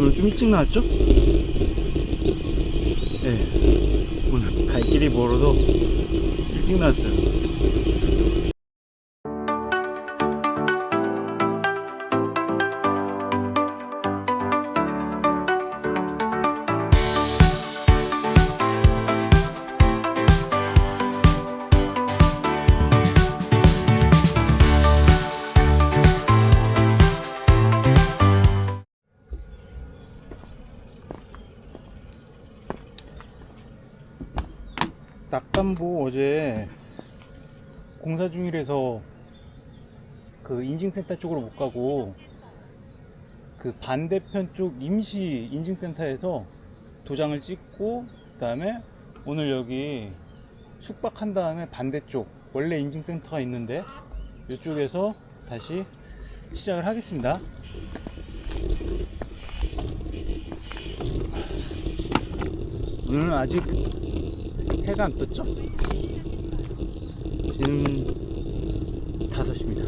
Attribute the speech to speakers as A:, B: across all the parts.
A: 오늘 좀 일찍 나왔죠? 네, 오늘 갈 길이 멀어도 일찍 나왔어요. 낙담보 어제 공사 중이라서 그 인증센터 쪽으로 못 가고 그 반대편 쪽 임시 인증센터에서 도장을 찍고, 그 다음에 오늘 여기 숙박한 다음에 반대쪽 원래 인증센터가 있는데 이쪽에서 다시 시작을 하겠습니다. 오늘은 아직 해가 안 떴죠? 지금 5시입니다.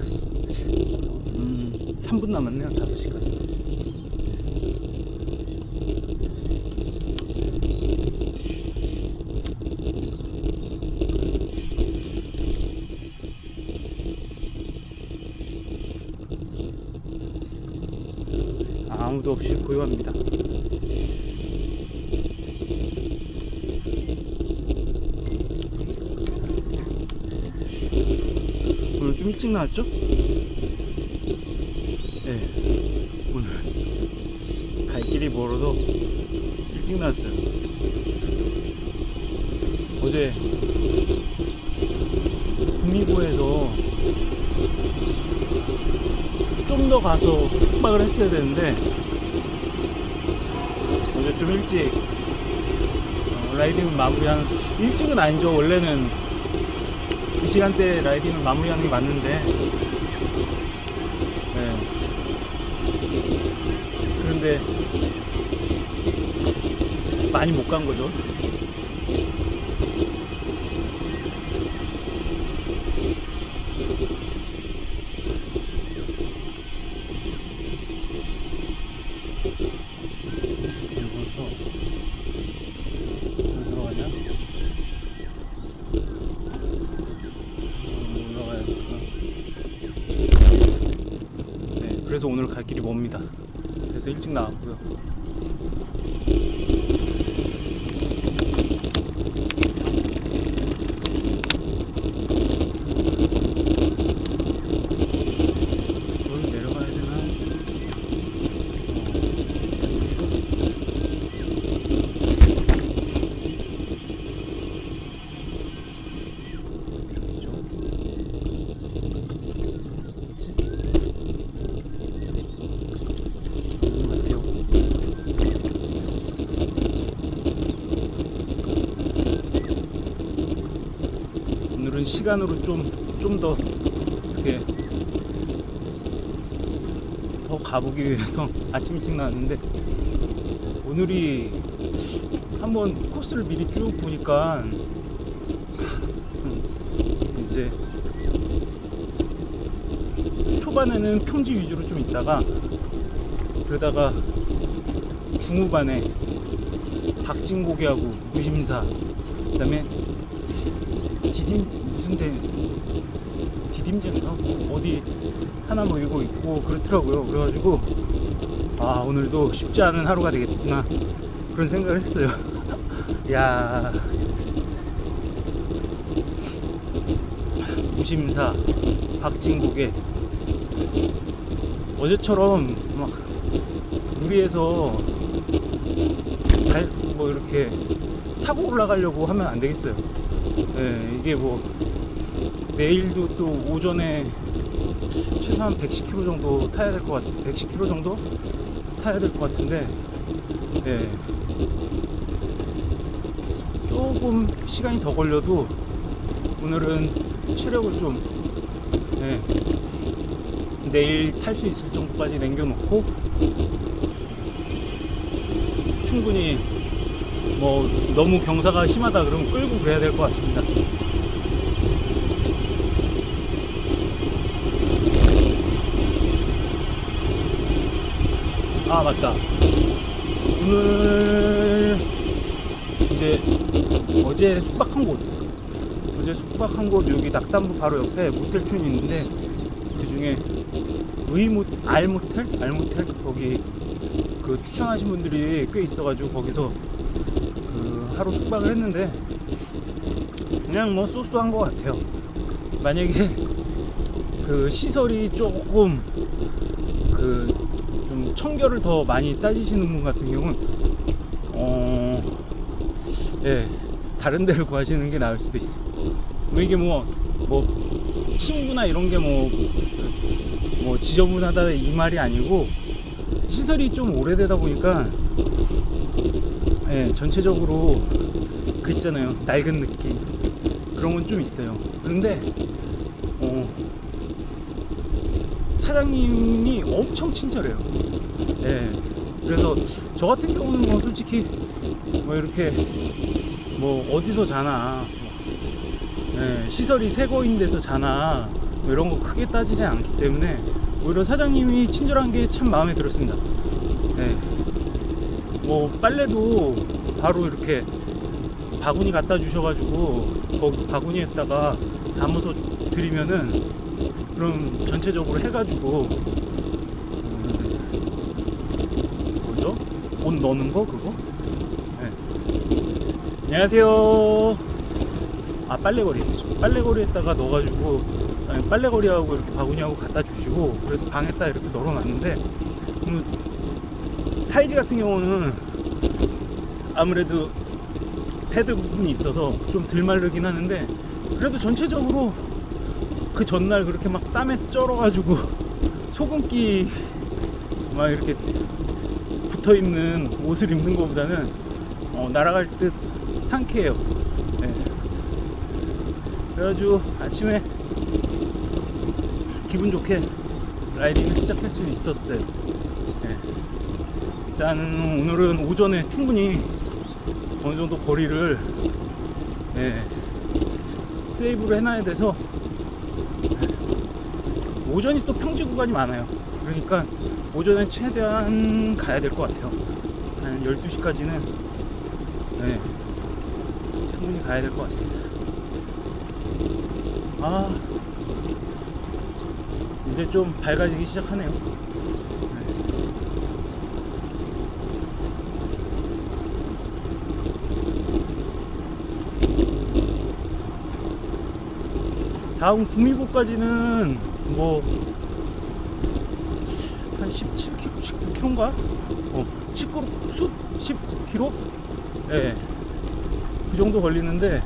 A: 3분 남았네요. 5시까지. 아무도 없이 고요합니다. 오늘 좀 일찍 나왔죠? 네, 오늘 갈 길이 멀어도 일찍 나왔어요. 어제 구미고에서 좀 더 가서 숙박을 했어야 되는데 어제 좀 일찍 라이딩을 마무리하는, 일찍은 아니죠. 원래는 이 시간대 라이딩을 마무리하는 게 맞는데, 네. 그런데 많이 못 간 거죠. 그래서 오늘 갈 길이 멉니다. 그래서 일찍 나왔고요. 여기 내려가야 되나? 오늘은 시간으로 좀 더 어떻게 더 가보기 위해서 아침 일찍 나왔는데, 오늘이 한번 코스를 미리 쭉 보니까 이제 초반에는 평지 위주로 좀 있다가, 그러다가 중후반에 박진고개하고 무심사, 그 다음에 디딤제인가? 어디 하나 뭐 이거 있고 그렇더라고요. 그래가지고 아, 오늘도 쉽지 않은 하루가 되겠구나, 그런 생각을 했어요. 야, 무심사, 박진국에 어제처럼 막 무리해서 뭐 이렇게 타고 올라가려고 하면 안 되겠어요. 네, 이게 뭐 내일도 또 오전에 최소한 110km 정도 타야 될 것 같아. 110km 정도 타야 될 것 같은데, 네, 조금 시간이 더 걸려도 오늘은 체력을 좀, 네, 내일 탈 수 있을 정도까지 남겨놓고 충분히 뭐 너무 경사가 심하다 그러면 끌고 그래야 될 것 같습니다. 아, 맞다. 오늘 이제 어제 숙박한 곳 여기 낙담부 바로 옆에 모텔 튠이 있는데 그 중에 알모텔 거기 그 추천하신 분들이 꽤 있어가지고 거기서 그 하루 숙박을 했는데 그냥 뭐 쏘쏘한 것 같아요. 만약에 그 시설이 조금 그 좀 청결을 더 많이 따지시는 분 같은 경우는 예, 다른 데를 구하시는 게 나을 수도 있어요. 뭐 이게 뭐 친구나 이런 게 뭐 지저분하다 이 말이 아니고 시설이 좀 오래되다 보니까 예, 전체적으로 그 있잖아요, 낡은 느낌 그런 건 좀 있어요. 그런데 사장님이 엄청 친절해요. 예, 그래서 저 같은 경우는 뭐 솔직히 뭐 이렇게 뭐 어디서 자나, 예, 시설이 새 거인 데서 자나 뭐 이런 거 크게 따지지 않기 때문에 오히려 사장님이 친절한 게 참 마음에 들었습니다. 예, 뭐 빨래도 바로 이렇게 바구니 갖다 주셔가지고 거기 바구니에다가 담아서 드리면은 그럼 전체적으로 해가지고 뭐죠? 옷 넣는 거 그거? 네. 안녕하세요. 아, 빨래거리에다가 넣어가지고 빨래거리하고 이렇게 바구니하고 갖다 주시고 그래서 방에다 이렇게 널어놨는데 타이즈 같은 경우는 아무래도 패드 부분이 있어서 좀 덜 마르긴 하는데 그래도 전체적으로 그 전날 그렇게 막 땀에 쩔어가지고 소금기 막 이렇게 붙어있는 옷을 입는 것보다는 날아갈 듯 상쾌해요. 네. 그래가지고 아침에 기분 좋게 라이딩을 시작할 수 있었어요. 네. 일단 오늘은 오전에 충분히 어느 정도 거리를 세이브를 해놔야 돼서 오전이 또 평지 구간이 많아요. 그러니까 오전에 최대한 가야 될 것 같아요. 한 12시까지는 충분히 가야 될 것 같습니다. 아, 이제 좀 밝아지기 시작하네요. 다음 구미고까지는 뭐 한 17km, 19km인가? 19km? 예, 그 정도 걸리는데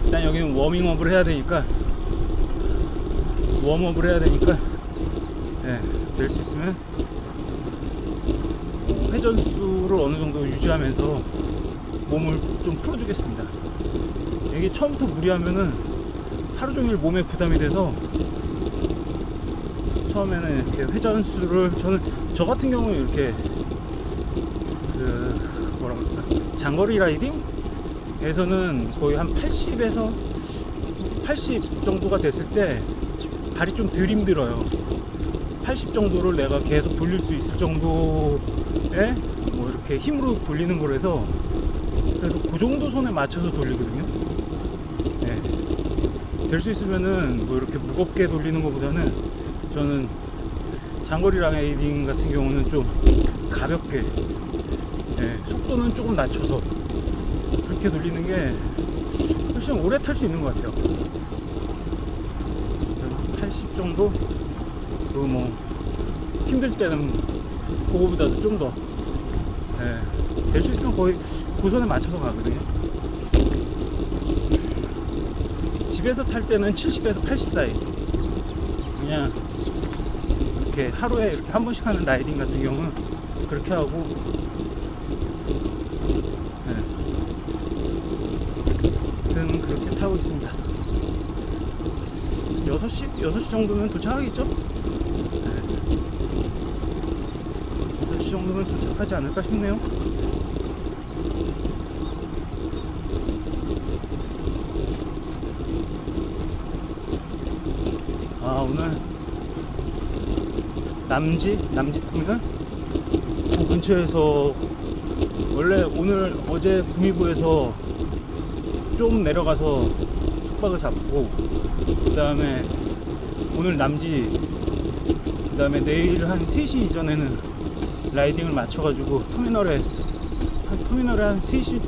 A: 일단 여기는 워밍업을 해야 되니까 예, 될 수 있으면 회전수를 어느 정도 유지하면서 몸을 좀 풀어주겠습니다. 이게 처음부터 무리하면은 하루 종일 몸에 부담이 돼서 처음에는 이렇게 회전수를 저 같은 경우는 이렇게 그 뭐라 그럴까, 장거리 라이딩에서는 거의 한 80에서 80 정도가 됐을 때 발이 좀 덜 힘들어요. 80 정도를 내가 계속 돌릴 수 있을 정도의 뭐 이렇게 힘으로 돌리는 거라서 그래서 그 정도 손에 맞춰서 돌리거든요. 될 수 있으면은 뭐 이렇게 무겁게 돌리는 것보다는 저는 장거리 라이딩 같은 경우는 좀 가볍게, 속도는 조금 낮춰서 그렇게 돌리는 게 훨씬 오래 탈 수 있는 것 같아요. 80 정도? 그리고 뭐 힘들 때는 그거보다도 좀 더 될 수 있으면 거의 그 손에 맞춰서 가거든요. 집에서 탈 때는 70에서 80 사이, 그냥 이렇게 하루에 이렇게 한 번씩 하는 라이딩 같은 경우는 그렇게 하고, 저는 그렇게 타고 있습니다. 6시 정도면 도착하겠죠? 6시 정도면 도착하지 않을까 싶네요. 오늘 남지터미널 근처에서 원래 오늘 어제 구미부에서 좀 내려가서 숙박을 잡고 그 다음에 오늘 남지 그 다음에 내일 한 3시 이전에는 라이딩을 마쳐가지고 터미널에 한 3시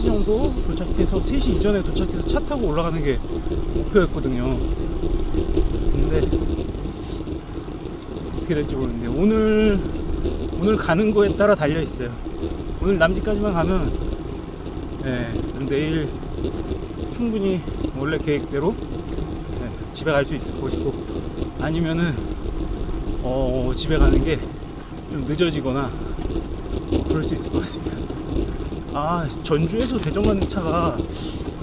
A: 정도 도착해서 3시 이전에 도착해서 차 타고 올라가는 게 목표였거든요. 근데 어떻게 될지 모르겠는데 오늘 가는 거에 따라 달려 있어요. 오늘 남지까지만 가면 내일 충분히 원래 계획대로 집에 갈 수 있을 것이고, 아니면은 집에 가는 게 좀 늦어지거나 그럴 수 있을 것 같습니다. 아, 전주에서 대전 가는 차가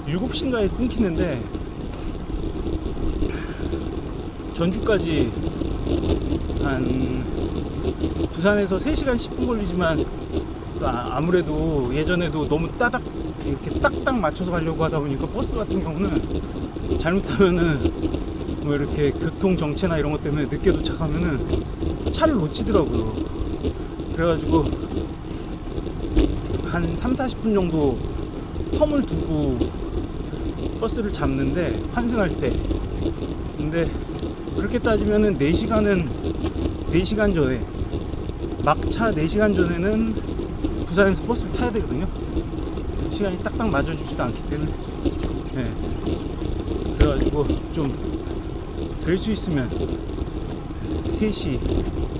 A: 7시인가에 끊기는데 전주까지 한 부산에서 3시간 10분 걸리지만 아무래도 예전에도 너무 이렇게 딱딱 맞춰서 가려고 하다 보니까 버스 같은 경우는 잘못하면은 뭐 이렇게 교통 정체나 이런 것 때문에 늦게 도착하면은 차를 놓치더라고요. 그래가지고 한 3-40분 정도 텀을 두고 버스를 잡는데, 환승할 때. 근데 그렇게 따지면은 4시간 전에, 막차 4시간 전에는 부산에서 버스를 타야 되거든요. 시간이 딱딱 맞아주지도 않기 때문에. 그래가지고 좀 될 수 있으면 3시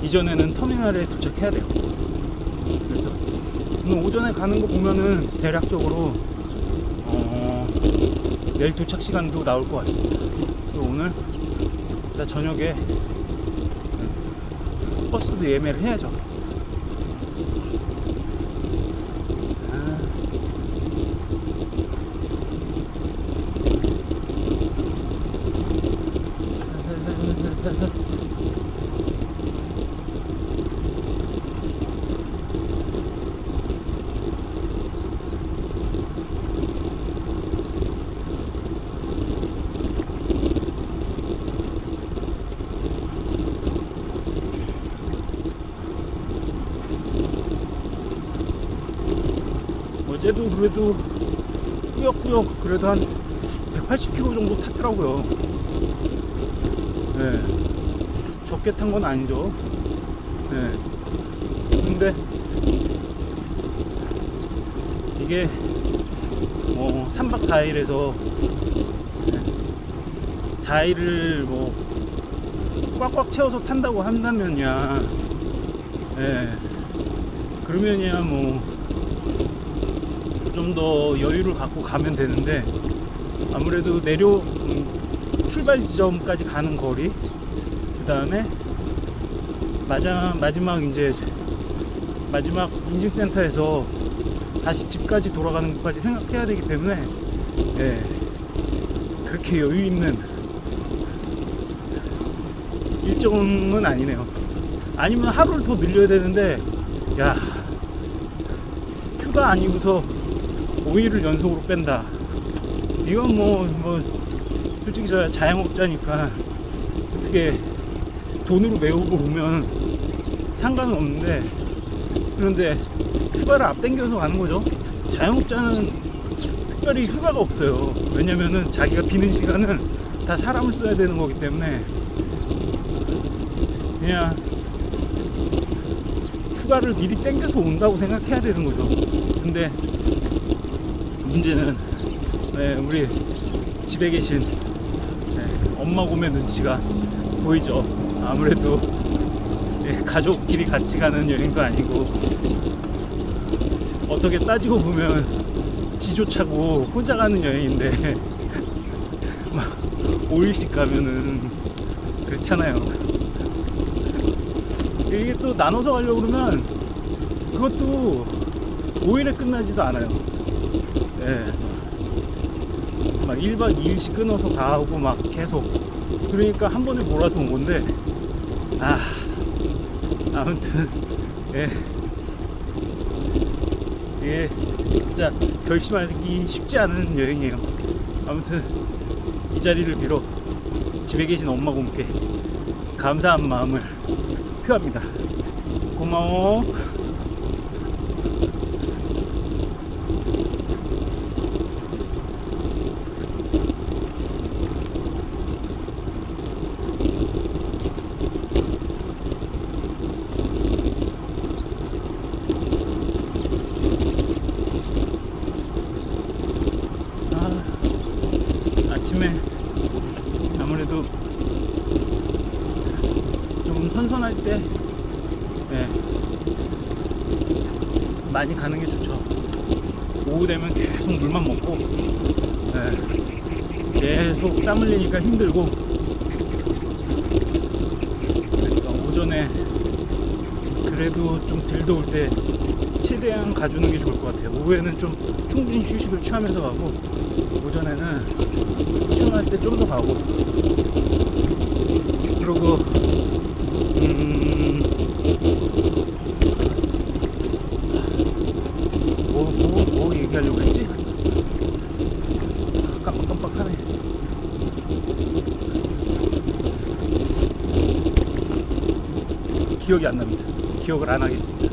A: 이전에는 터미널에 도착해야 돼요. 그래서 오늘 오전에 가는 거 보면은 대략적으로 내일 도착 시간도 나올 것 같습니다. 그리고 오늘 일단 저녁에 버스도 예매를 해야죠. 어제도 그래도 꾸역꾸역 그래도 한 180km 정도 탔더라고요. 적게 탄 건 아니죠. 근데 이게 3박 4일에서 4일을 뭐 꽉꽉 채워서 탄다고 한다면야, 그러면야 뭐 좀 더 여유를 갖고 가면 되는데, 아무래도 출발 지점까지 가는 거리, 그 다음에 마지막 인증센터에서 다시 집까지 돌아가는 것까지 생각해야 되기 때문에 그렇게 여유 있는 일정은 아니네요. 아니면 하루를 더 늘려야 되는데, 야, 휴가 아니고서 5일을 연속으로 뺀다. 이건 뭐 솔직히 저 자영업자니까 어떻게 돈으로 메우고 보면 상관은 없는데, 그런데 휴가를 앞당겨서 가는 거죠. 자영업자는 특별히 휴가가 없어요. 왜냐면은 자기가 비는 시간은 다 사람을 써야 되는 거기 때문에 그냥 휴가를 미리 당겨서 온다고 생각해야 되는 거죠. 근데 문제는 우리 집에 계신 엄마 곰의 눈치가 보이죠. 아무래도 가족끼리 같이 가는 여행도 아니고, 어떻게 따지고 보면 지조차고 혼자 가는 여행인데 막 5일씩 가면은 그렇잖아요. 이게 또 나눠서 가려고 그러면 그것도 5일에 끝나지도 않아요. 막 1박 2일씩 끊어서 가고 막 계속, 그러니까 한 번에 몰아서 온 건데, 아무튼 이게 진짜 결심하기 쉽지 않은 여행이에요. 아무튼 이 자리를 빌어 집에 계신 엄마 곰께 감사한 마음을 표합니다. 고마워. 많이 가는 게 좋죠. 오후 되면 계속 물만 먹고, 계속 땀 흘리니까 힘들고, 그러니까 오전에 그래도 좀 덜 더울 때 최대한 가주는 게 좋을 것 같아요. 오후에는 좀 충분히 휴식을 취하면서 가고, 오전에는 시원할 때 좀 더 가고, 그리고 뭐 얘기하려고 했지? 깜빡깜빡하네. 기억이 안 납니다. 기억을 안 하겠습니다.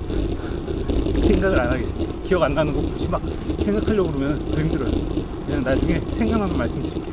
A: 생각을 안 하겠습니다. 기억 안 나는 거 굳이 막 생각하려고 그러면 더 힘들어요. 그냥 나중에 생각나면 말씀드릴게요.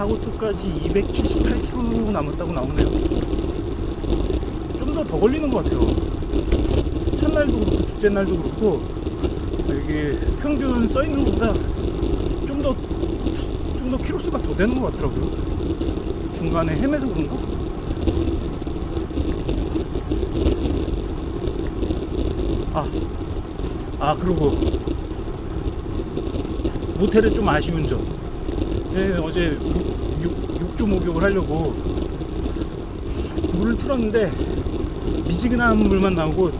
A: 차고토까지 278km 남았다고 나오네요. 좀 더 걸리는 것 같아요. 첫날도 그렇고 둘째 날도 그렇고 이게 평균 써있는 것보다 좀 더 키로수가 더 되는 것 같더라고요. 중간에 헤매서 그런가? 그리고 모텔에 좀 아쉬운 점. 네, 어제 육조 목욕을 하려고 물을 틀었는데 미지근한 물만 나오고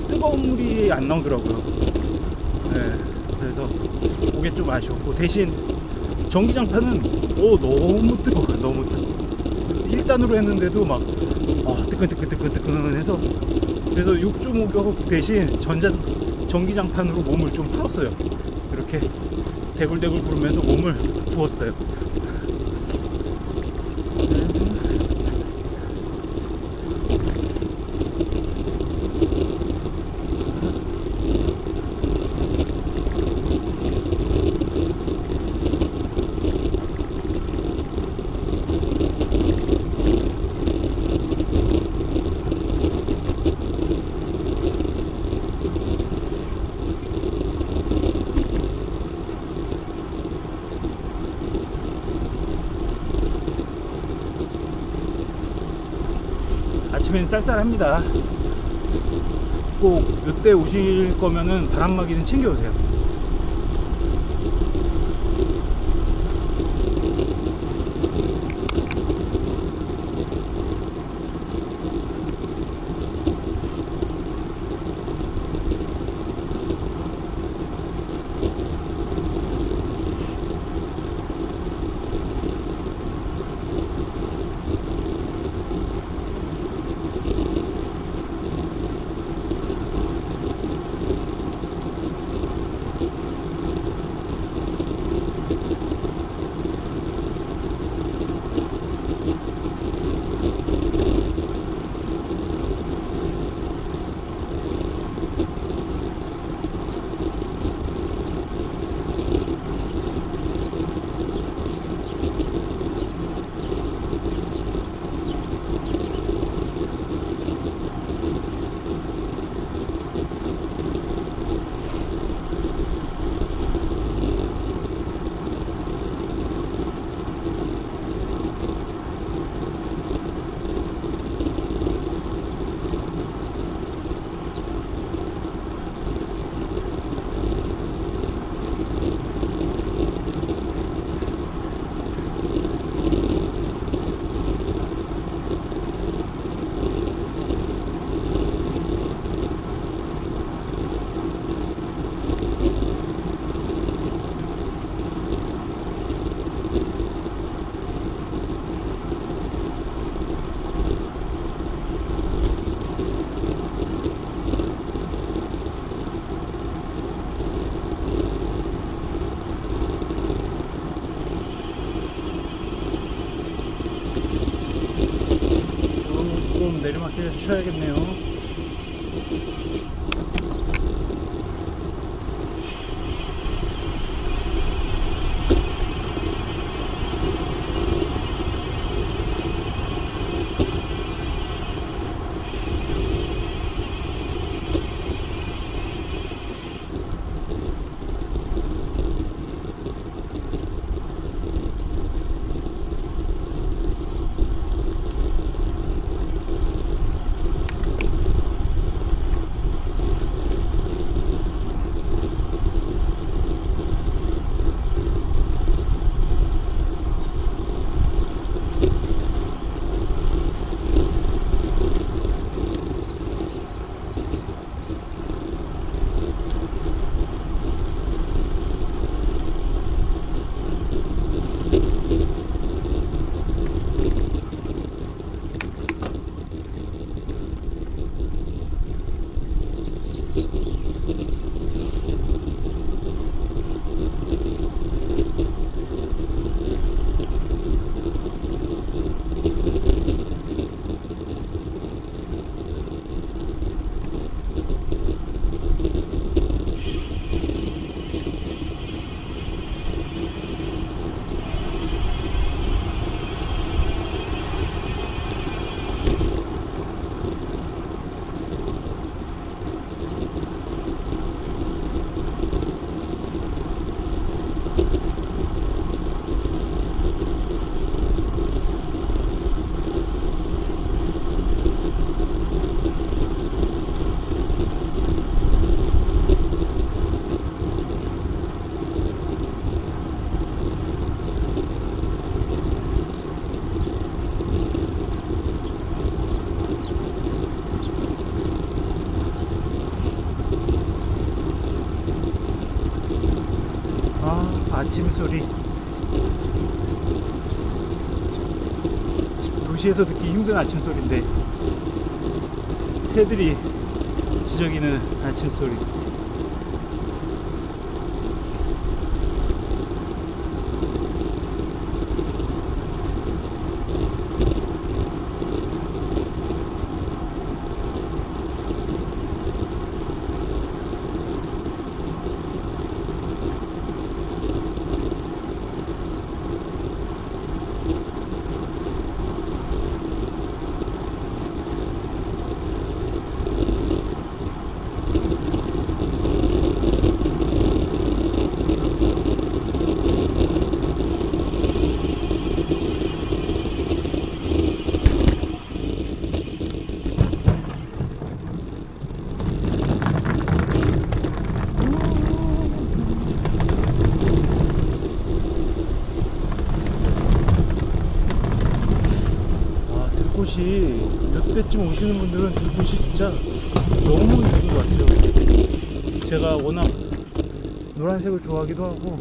A: 뜨거운 물이 안 나오더라고요. 네, 그래서 그게 좀 아쉬웠고, 대신 전기장판은 너무 뜨거워요. 너무 뜨거워. 1단으로 했는데도 막 뜨끈뜨끈해서, 그래서 육조 목욕 대신 전기장판으로 몸을 좀 풀었어요. 이렇게 대굴대굴 구르면서 몸을 부었어요. 아침엔 쌀쌀합니다. 꼭 이때 오실 거면은 바람막이는 챙겨 오세요. 내리막길에서 쉬어야겠네요. 아침 소리. 도시에서 듣기 힘든 아침 소리인데 새들이 지저귀는 아침 소리. 들꽃이 이때쯤 오시는 분들은 들꽃이 진짜 너무 예쁜 것 같아요. 제가 워낙 노란색을 좋아하기도 하고,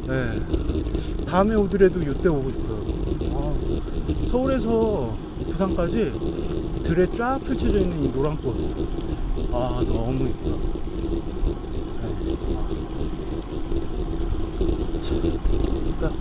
A: 네. 다음에 오더라도 이때 오고 싶어요. 서울에서 부산까지 들에 쫙 펼쳐져 있는 이 노란꽃, 너무 예쁘다. 네. 참 예쁘다.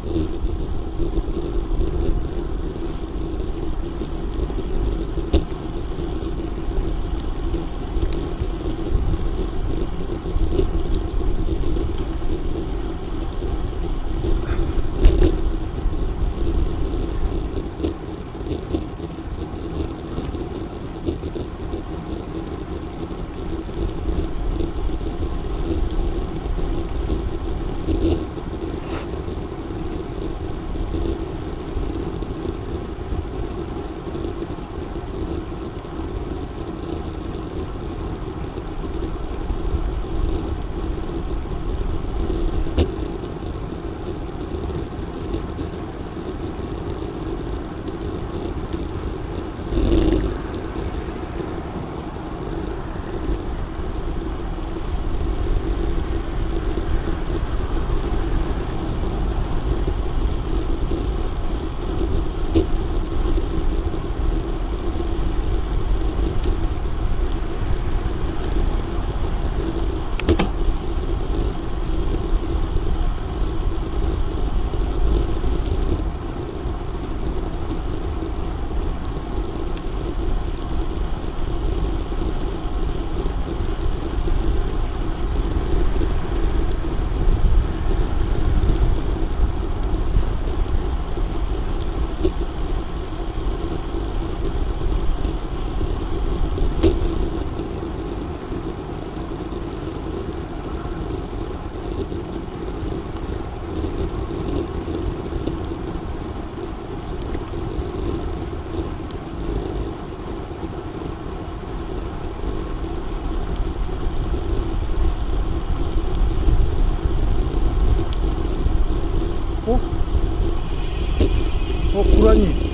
A: 고라니.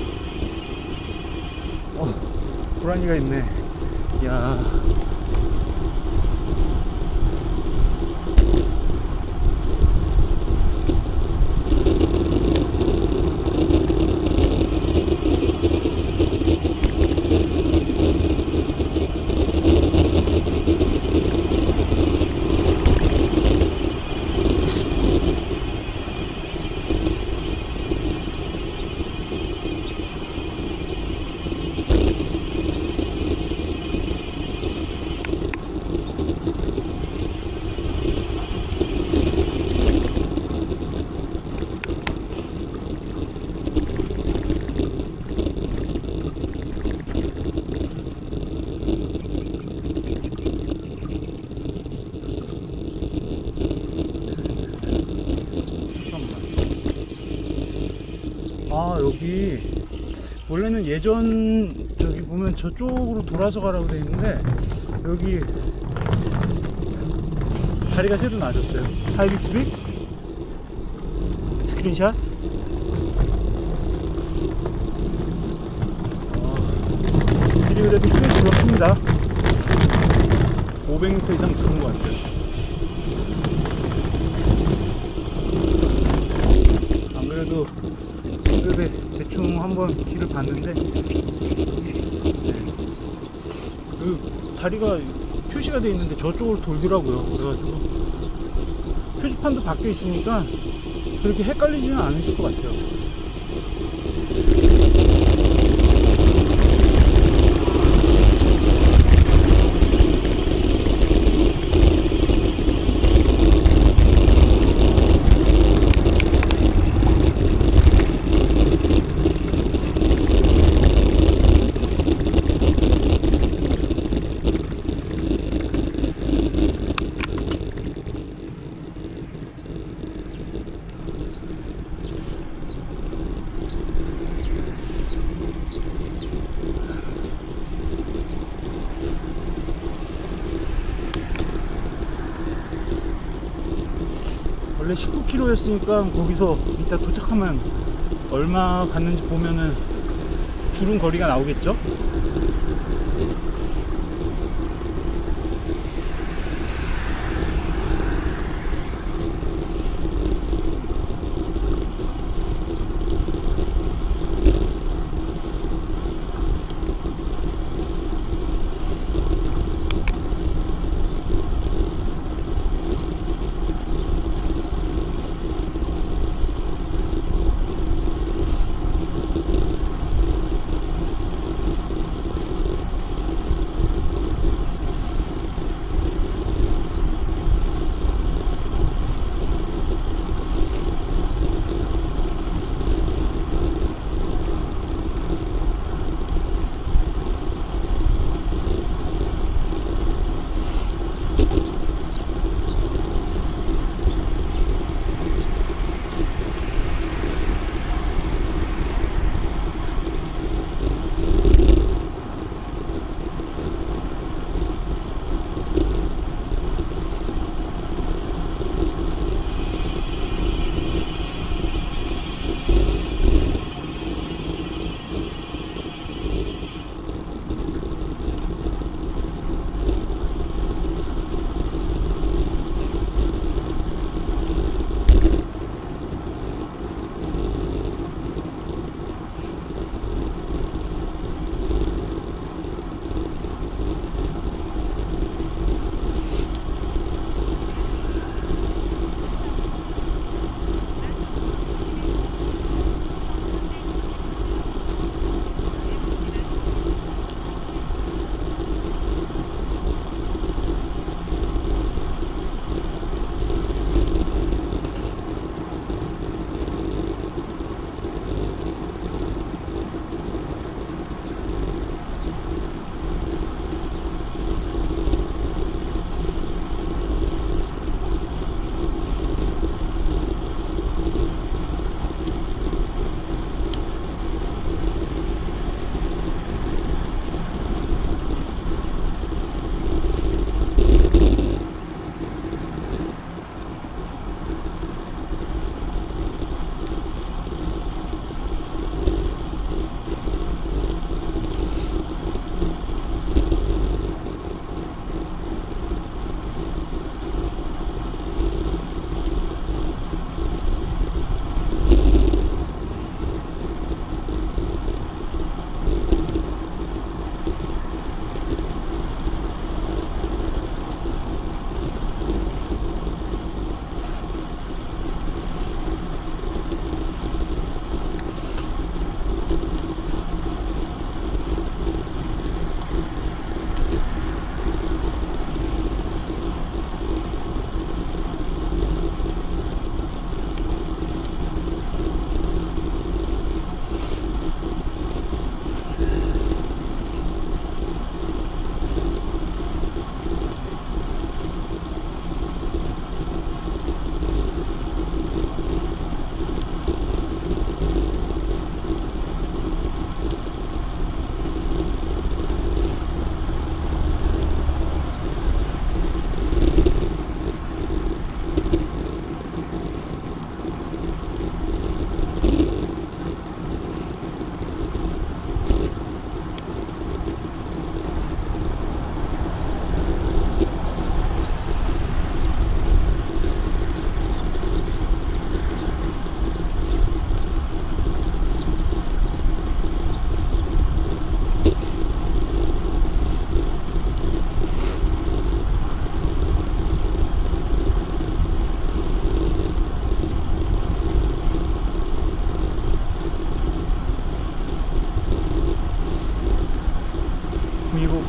A: 고라니가 있네. 야. 여기 원래는 예전 저기 보면 저쪽으로 돌아서 가라고 돼 있는데 여기 다리가 새로 나아졌어요. 하이빅스빅 스크린샷. 길이 그래도 꽤 줄었습니다. 500m 이상 줄은 것 같아요. 안 그래도 대충 한번 길을 봤는데 그 다리가 표시가 되어 있는데 저쪽으로 돌더라고요. 그래가지고 표지판도 바뀌어 있으니까 그렇게 헷갈리지는 않으실 것 같아요. 원래 19km였으니까 거기서 이따 도착하면 얼마 갔는지 보면은 줄은 거리가 나오겠죠?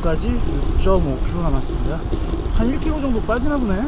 A: 지금까지 6.5km 남았습니다. 한 1km 정도 빠지나 보네.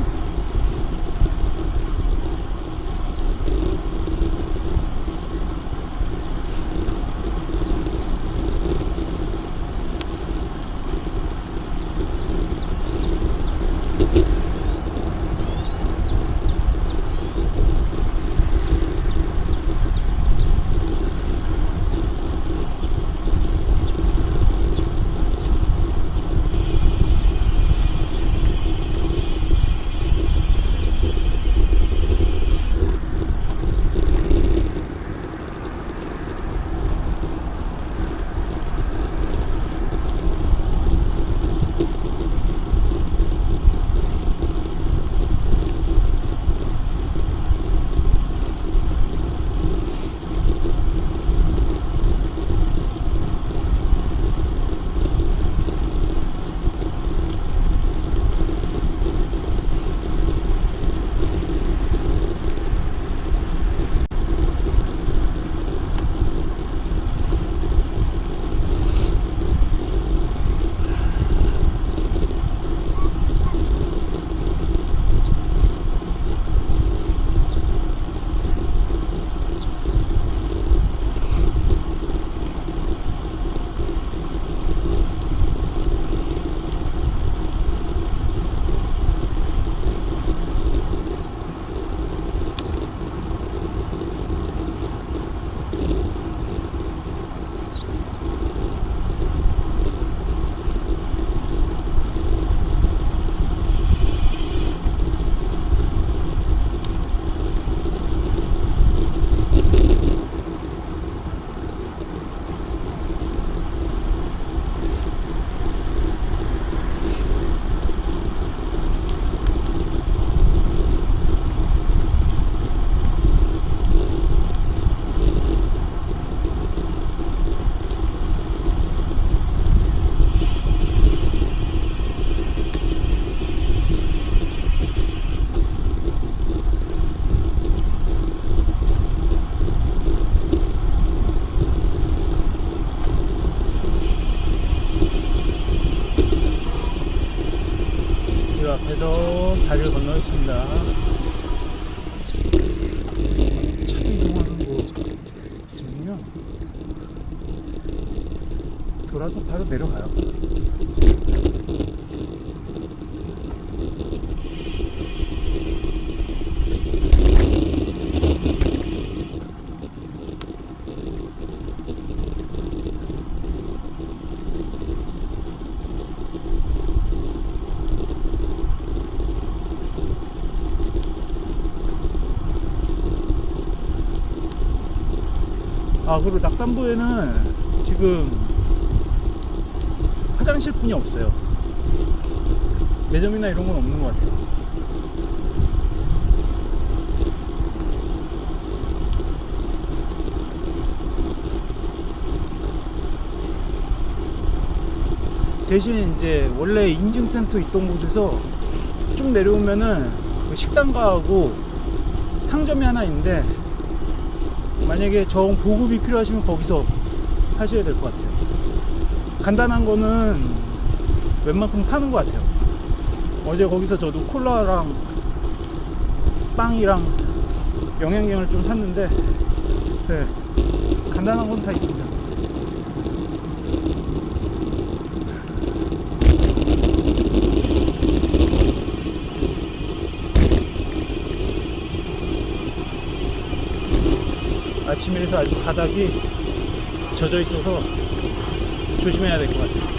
A: 그 앞에서 다리를 건너있습니다. 차 이동하는 곳이군요. 돌아서 바로 내려가요. 아, 그리고 낙산부에는 지금 화장실뿐이 없어요. 매점이나 이런 건 없는 것 같아요. 대신 이제 원래 인증센터 있던 곳에서 좀 내려오면은 그 식당가하고 상점이 하나 있는데, 만약에 정 보급이 필요하시면 거기서 하셔야 될 것 같아요. 간단한 거는 웬만큼 파는 것 같아요. 어제 거기서 저도 콜라랑 빵이랑 영양갱을 좀 샀는데, 네, 간단한 건 다 있습니다. 아침이라서 아직 바닥이 젖어 있어서 조심해야 될 것 같아요.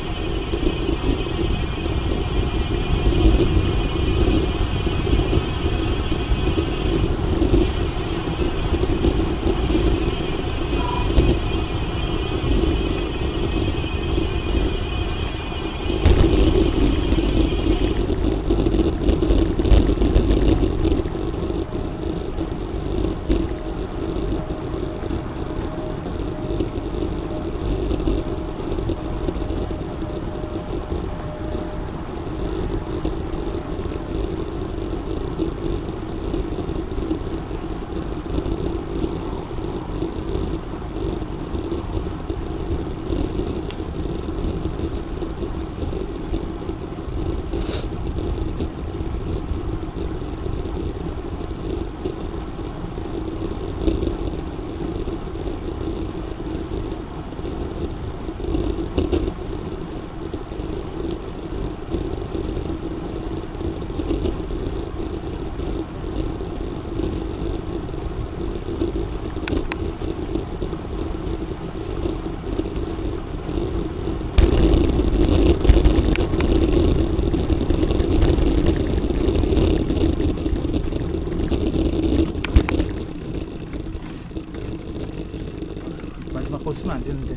A: 마지막 거 쓰면 안 되는데.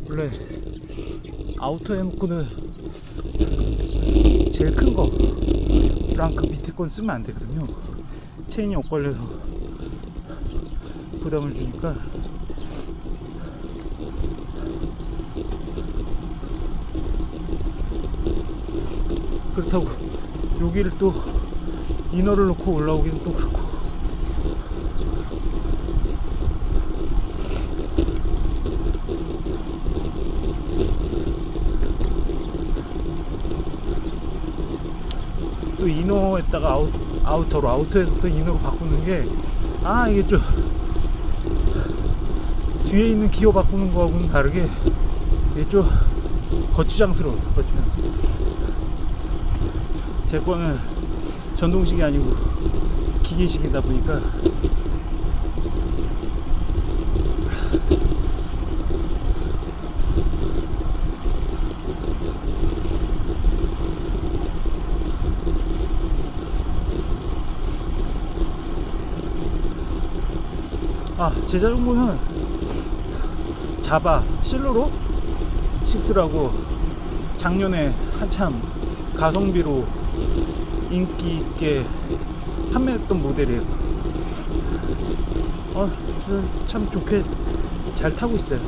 A: 원래 아우터 해놓고는 제일 큰 거랑 그 밑에 건 쓰면 안 되거든요. 체인이 엇걸려서 부담을 주니까. 그렇다고 여기를 또 이너를 놓고 올라오기는 또 그렇고. 또 이너에다가 아우터로, 아우터에서 또 이너로 바꾸는 게, 이게 좀 뒤에 있는 기어 바꾸는 거하고는 다르게 이게 좀 거추장스러워요. 제 거는 전동식이 아니고 기계식이다 보니까 제 자전거는 자바 실로로 6라고 작년에 한참 가성비로 인기 있게 판매했던 모델이에요. 참 좋게 잘 타고 있어요.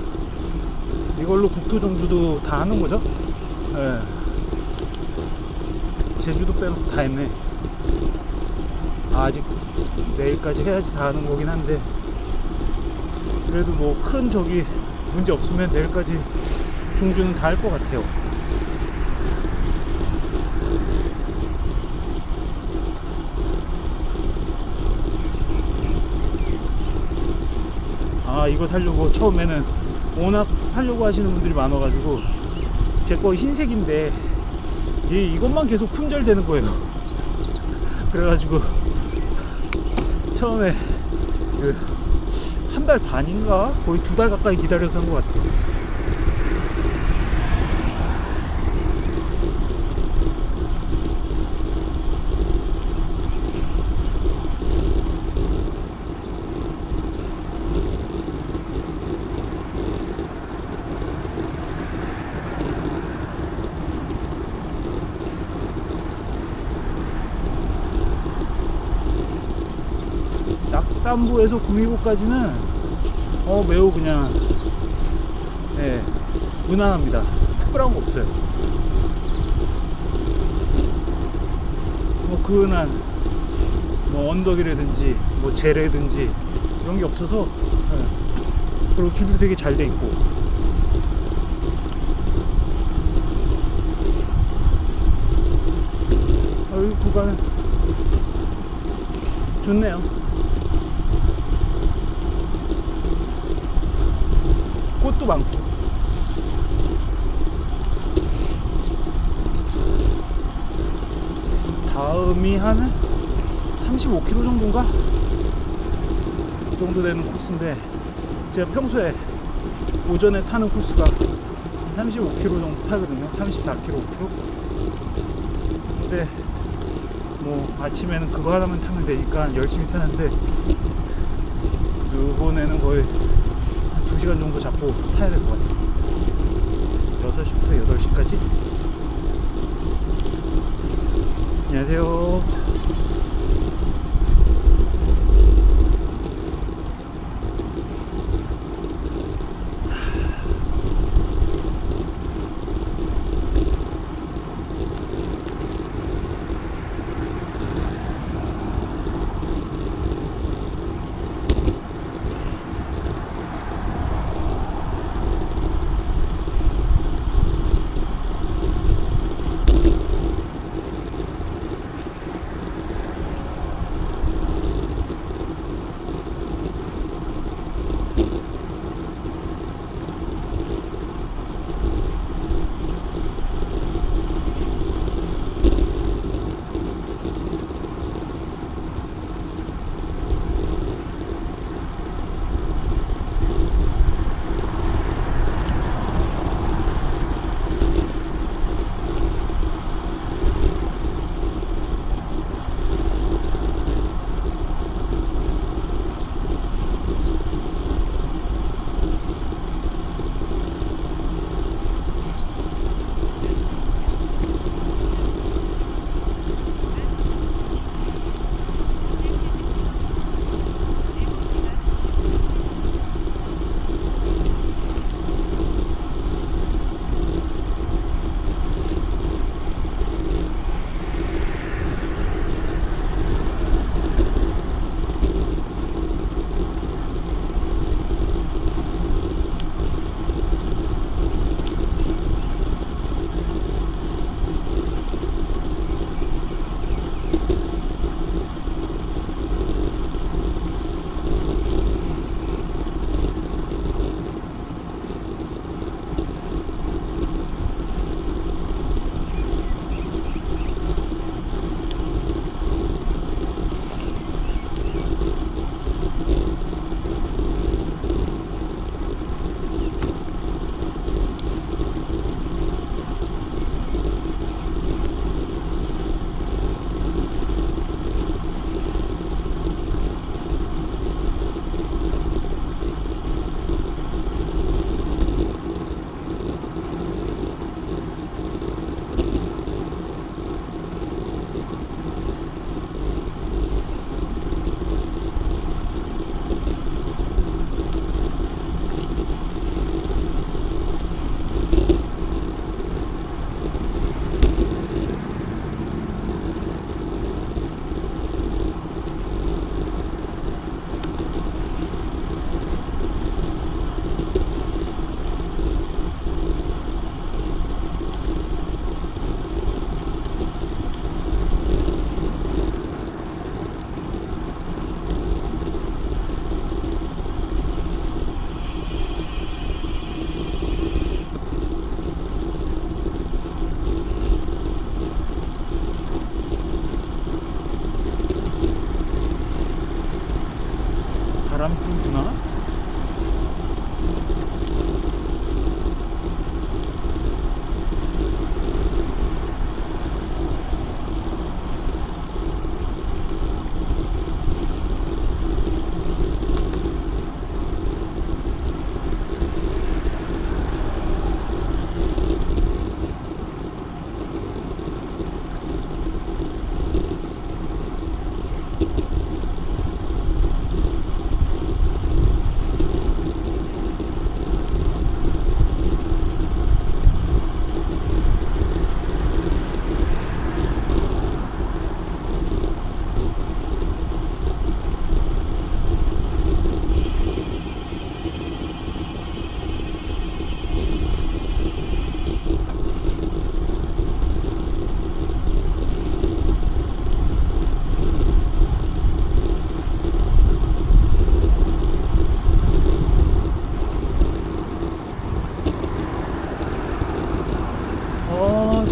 A: 이걸로 국토 정주도 다 하는 거죠. 예. 제주도 빼놓고 다 했네. 아직 내일까지 해야지 다 하는 거긴 한데, 그래도 뭐 큰 문제 없으면 내일까지 중주는 다 할 것 같아요. 이거 살려고 처음에는 워낙 살려고 하시는 분들이 많아가지고, 제 거 흰색인데 이것만 계속 품절되는 거예요. 그래가지고 처음에 한 달 반인가 거의 2달 가까이 기다려서 한 것 같아요. 낙담부에서 구미호까지는 매우 그냥 무난합니다. 특별한 거 없어요. 뭐 그은한 언덕이라든지 재래든지 이런 게 없어서, 그리고 길도 되게 잘 돼 있고. 이 구간은 좋네요. 꽃도 많고. 다음이 한 35km 정도인가? 그 정도 되는 코스인데, 제가 평소에 오전에 타는 코스가 35km 정도 타거든요. 34km, 5km. 근데 아침에는 그거 하나만 타면 되니까 열심히 타는데, 이번에는 거의 2시간 정도 잡고 타야 될 것 같아요. 6시부터 8시까지. 안녕하세요.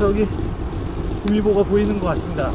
A: 저기 구미보가 보이는 것 같습니다.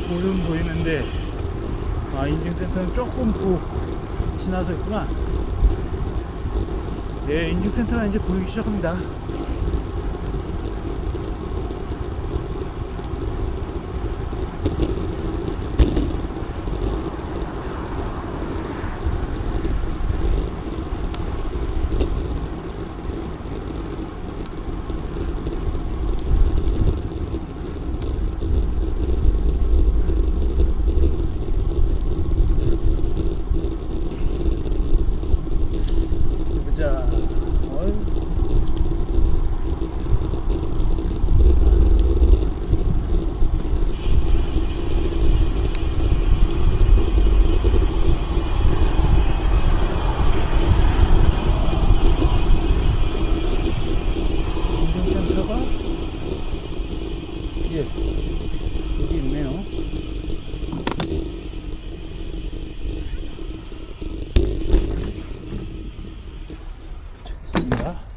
A: 볼은 보이는데 인증센터는 조금 지나서 있구나. 예, 인증센터가 이제 보이기 시작합니다. 자, 인증센터가 예 여기 있네요. 도착했습니다.